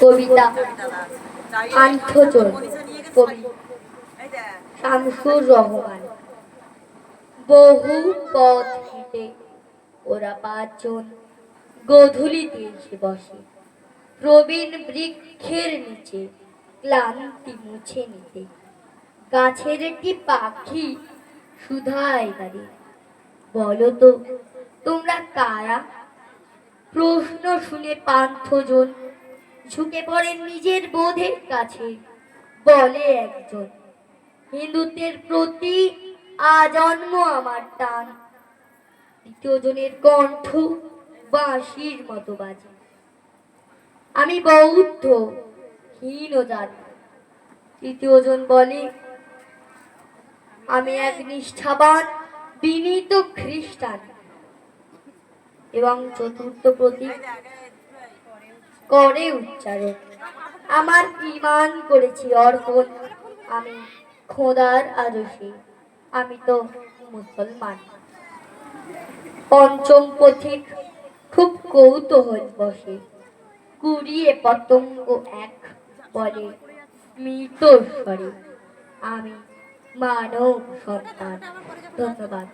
কবিতা আন্থজন, কবি শামসুর রহমান। বহু পথ হেঁটে ওরা পাঁচজন গোধূলিতে এসে বসে প্রবীণ বৃক্ষের নিচে ক্লান্তি মুছে নিতে। গাছের একটি পাখি শুধায় তাদের, বলো তো তোমরা কারা? প্রশ্ন শুনে পান্থজন ঝুঁকে পড়েন নিজের বোধের কাছে। বলে একজন, হিন্দুত্বের প্রতি আজন্ম আমার টান। দ্বিতীয় জনের কণ্ঠ বাঁশির মতো বাজে, আমি বৌদ্ধ, হীন জাতি। তৃতীয় জন বলে, আমি এক নিষ্ঠাবান বিনীত খ্রিস্টান। এবং চতুর্থ প্রতীক করে উচ্চারণ, আমার ঈমান করেছি অর্পণ, আমি খোদার আদর্শে, আমি তো মুসলমান। পঞ্চম পথিক খুব কৌতূহল বসে, কুড়িয়ে পতঙ্গ এক, বলে মৃত স্বরে, আমি মানব সন্তান। ধন্যবাদ।